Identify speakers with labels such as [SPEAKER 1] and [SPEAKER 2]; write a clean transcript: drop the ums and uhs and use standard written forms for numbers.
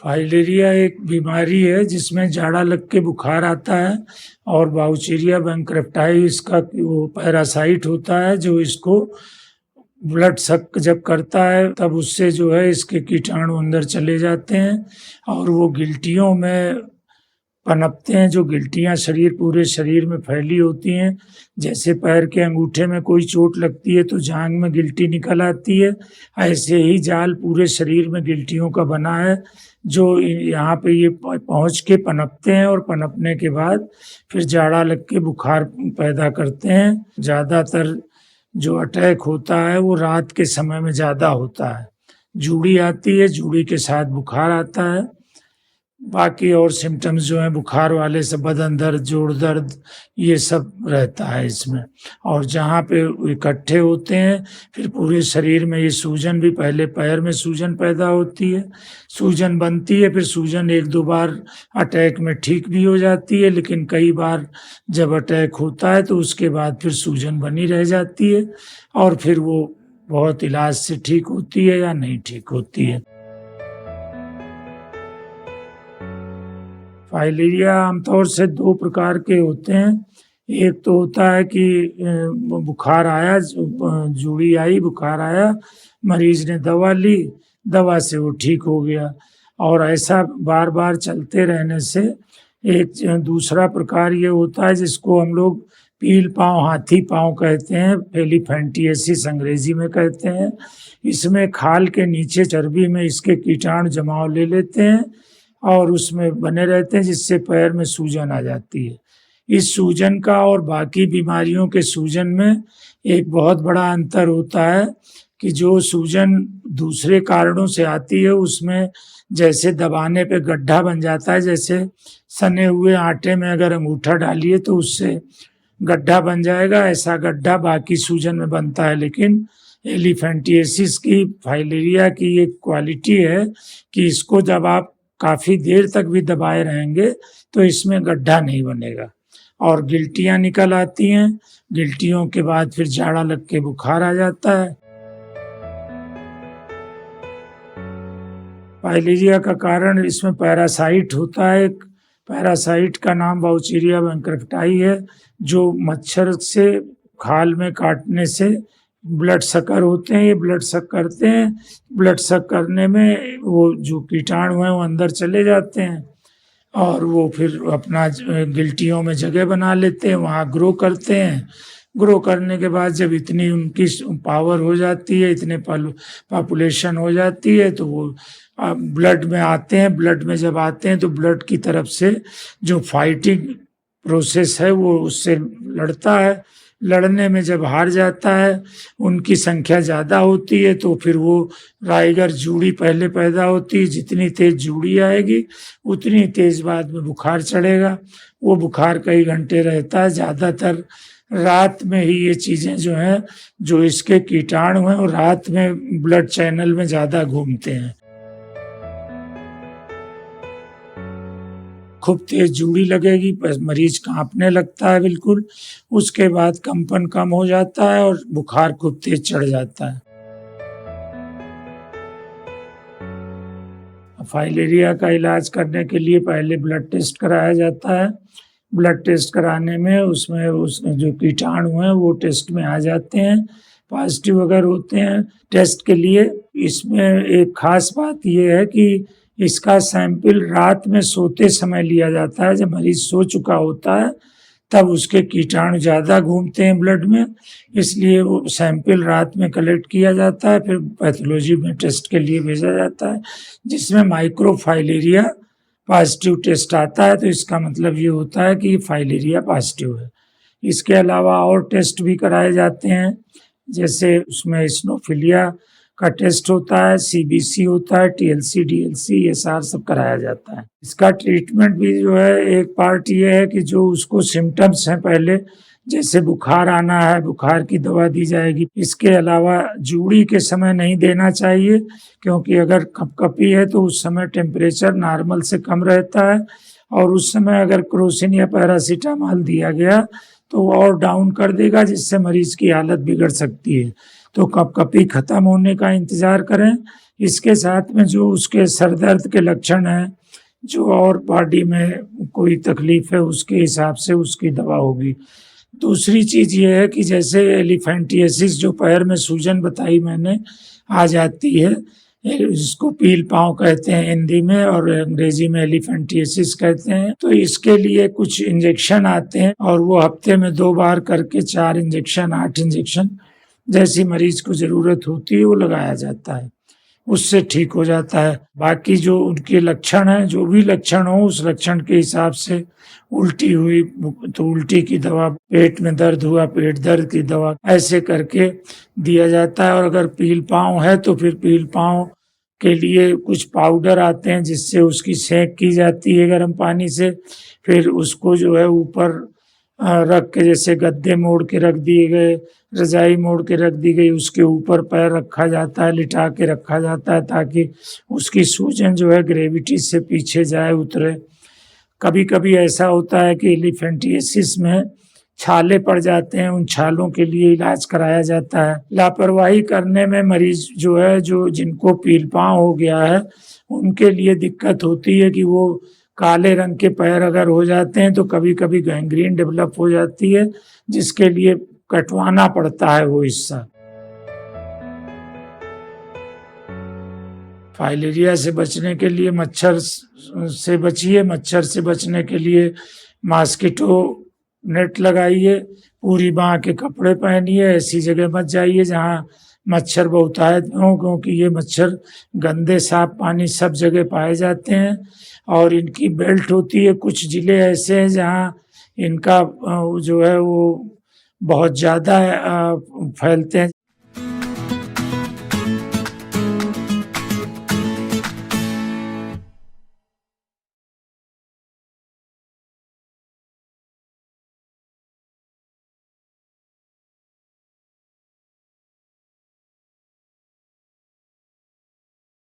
[SPEAKER 1] Filaria एक बीमारी है जिसमें जाड़ा लग के बुखार आता है और बाउचीरिया बैंक्रप्टाई इसका वो पैरासाइट होता है जो इसको ब्लड सक जब करता है तब उससे जो है इसके कीटाणु अंदर चले जाते हैं और वो गिल्टियों में पनपते हैं। जो गिल्टियां पूरे शरीर में फैली होती हैं, जैसे पैर के अंगूठे में कोई चोट लगती है तो जांघ में गिल्टी निकल आती है, ऐसे ही जाल पूरे शरीर में गिल्टियों का बना है जो यहाँ पे ये पहुँच के पनपते हैं और पनपने के बाद फिर जाड़ा लग के बुखार पैदा करते हैं। ज़्यादातर जो अटैक होता है वो रात के समय में ज़्यादा होता है। जूड़ी आती है, जूड़ी के साथ बुखार आता है। बाकी और सिम्टम्स जो हैं बुखार वाले से बदन दर्द, जोड़ दर्द, ये सब रहता है इसमें। और जहाँ पे इकट्ठे होते हैं फिर पूरे शरीर में ये सूजन भी, पहले पैर में सूजन पैदा होती है, सूजन बनती है, फिर सूजन एक दो बार अटैक में ठीक भी हो जाती है, लेकिन कई बार जब अटैक होता है तो उसके बाद फिर सूजन बनी रह जाती है और फिर वो बहुत इलाज से ठीक होती है या नहीं ठीक होती है। फाइलेरिया आमतौर से दो प्रकार के होते हैं। एक तो होता है कि बुखार आया, जूड़ी आई, बुखार आया, मरीज ने दवा ली, दवा से वो ठीक हो गया। और ऐसा बार बार चलते रहने से एक दूसरा प्रकार ये होता है जिसको हम लोग पील पाँव, हाथी पाँव कहते हैं, एलिफेंटिएसिस अंग्रेजी में कहते हैं। इसमें खाल के नीचे चर्बी में इसके कीटाणु जमाव ले लेते हैं और उसमें बने रहते हैं जिससे पैर में सूजन आ जाती है। इस सूजन का और बाकी बीमारियों के सूजन में एक बहुत बड़ा अंतर होता है कि जो सूजन दूसरे कारणों से आती है उसमें जैसे दबाने पे गड्ढा बन जाता है, जैसे सने हुए आटे में अगर अंगूठा डालिए तो उससे गड्ढा बन जाएगा, ऐसा गड्ढा बाकी सूजन में बनता है। लेकिन एलिफेंटिएसिस की, फाइलेरिया की एक क्वालिटी है कि इसको जब आप काफ़ी देर तक भी दबाए रहेंगे तो इसमें गड्ढा नहीं बनेगा और गिल्टियाँ निकल आती हैं। गिल्टियों के बाद फिर जाड़ा लग के बुखार आ जाता है। फाइलेरिया का कारण इसमें पैरासाइट होता है। एक पैरासाइट का नाम बाउचीरिया बैंक्रप्टाई है जो मच्छर से खाल में काटने से ब्लड सकर होते हैं, ये ब्लड सक करते हैं। ब्लड सक करने में वो जो कीटाणु हैं वो अंदर चले जाते हैं और वो फिर अपना गिल्टियों में जगह बना लेते हैं, वहाँ ग्रो करते हैं। ग्रो करने के बाद जब इतनी उनकी पावर हो जाती है, इतने पॉपुलेशन हो जाती है तो वो ब्लड में आते हैं। ब्लड में जब आते हैं तो ब्लड की तरफ से जो फाइटिंग प्रोसेस है वो उससे लड़ता है। लड़ने में जब हार जाता है, उनकी संख्या ज़्यादा होती है तो फिर वो राइगर जूड़ी पहले पैदा होती है। जितनी तेज जूड़ी आएगी उतनी तेज बाद में बुखार चढ़ेगा। वो बुखार कई घंटे रहता है, ज़्यादातर रात में ही ये चीज़ें जो हैं, जो इसके कीटाणु हैं, और रात में ब्लड चैनल में ज़्यादा घूमते हैं। खूब तेज जूड़ी लगेगी, मरीज कांपने लगता है बिल्कुल, उसके बाद कंपन कम हो जाता है और बुखार खूब तेज चढ़ जाता है। फाइलेरिया का इलाज करने के लिए पहले ब्लड टेस्ट कराया जाता है। ब्लड टेस्ट कराने में उसमें जो कीटाणु हैं वो टेस्ट में आ जाते हैं, पॉजिटिव अगर होते हैं टेस्ट के लिए। इसमें एक खास बात यह है कि इसका सैंपल रात में सोते समय लिया जाता है। जब मरीज सो चुका होता है तब उसके कीटाणु ज़्यादा घूमते हैं ब्लड में, इसलिए वो सैंपल रात में कलेक्ट किया जाता है, फिर पैथोलॉजी में टेस्ट के लिए भेजा जाता है जिसमें माइक्रोफाइलेरिया पॉजिटिव टेस्ट आता है। तो इसका मतलब ये होता है कि ये फाइलेरिया पॉजिटिव है। इसके अलावा और टेस्ट भी कराए जाते हैं, जैसे उसमें इस्नोफिलिया का टेस्ट होता है, सीबीसी होता है, टीएलसी, डीएलसी, ये सब कराया जाता है। इसका ट्रीटमेंट भी जो है, एक पार्ट ये है कि जो उसको सिम्टम्स हैं पहले, जैसे बुखार आना है, बुखार की दवा दी जाएगी। इसके अलावा जूड़ी के समय नहीं देना चाहिए, क्योंकि अगर कपकपी है तो उस समय टेम्परेचर नॉर्मल से कम रहता है और उस समय अगर क्रोसिन या पैरासीटामॉल दिया गया तो और डाउन कर देगा, जिससे मरीज की हालत बिगड़ सकती है। तो कपकपी खत्म होने का इंतजार करें, इसके साथ में जो उसके सर दर्द के लक्षण हैं, जो और बॉडी में कोई तकलीफ है उसके हिसाब से उसकी दवा होगी। दूसरी चीज़ ये है कि जैसे एलिफेंटिएसिस जो पैर में सूजन बताई मैंने आ जाती है, इसको पील पाँव कहते हैं हिंदी में और अंग्रेजी में एलिफेंटिएसिस कहते हैं। तो इसके लिए कुछ इंजेक्शन आते हैं और वो हफ्ते में 2 बार करके 4 इंजेक्शन 8 इंजेक्शन जैसी मरीज को ज़रूरत होती है वो लगाया जाता है, उससे ठीक हो जाता है। बाकी जो उनके लक्षण हैं, जो भी लक्षण हो उस लक्षण के हिसाब से उल्टी हुई तो उल्टी की दवा, पेट में दर्द हुआ पेट दर्द की दवा, ऐसे करके दिया जाता है। और अगर पील पाँव है तो फिर पील पाँव के लिए कुछ पाउडर आते हैं जिससे उसकी सेंक की जाती है गर्म पानी से। फिर उसको जो है ऊपर रख के, जैसे गद्दे मोड़ के रख दिए गए, रजाई मोड़ के रख दी गई, उसके ऊपर पैर रखा जाता है, लिटा के रखा जाता है ताकि उसकी सूजन जो है ग्रेविटी से पीछे जाए, उतरे। कभी कभी ऐसा होता है कि एलिफेंटिएसिस में छाले पड़ जाते हैं, उन छालों के लिए इलाज कराया जाता है। लापरवाही करने में मरीज जो है, जो जिनको पीलपाँव हो गया है, उनके लिए दिक्कत होती है कि वो काले रंग के पैर अगर हो जाते हैं तो कभी कभी गैंग्रीन डेवलप हो जाती है, जिसके लिए कटवाना पड़ता है वो हिस्सा। फाइलेरिया से बचने के लिए मच्छर से बचिए, मच्छर से बचने के लिए मॉस्किटो नेट लगाइए, पूरी बाँह के कपड़े पहनिए, ऐसी जगह मत जाइए जहाँ मच्छर बहुतायत में हो, क्योंकि ये मच्छर गंदे साफ पानी सब जगह पाए जाते हैं। और इनकी बेल्ट होती है, कुछ ज़िले ऐसे हैं जहाँ इनका जो है वो बहुत ज़्यादा फैलते हैं,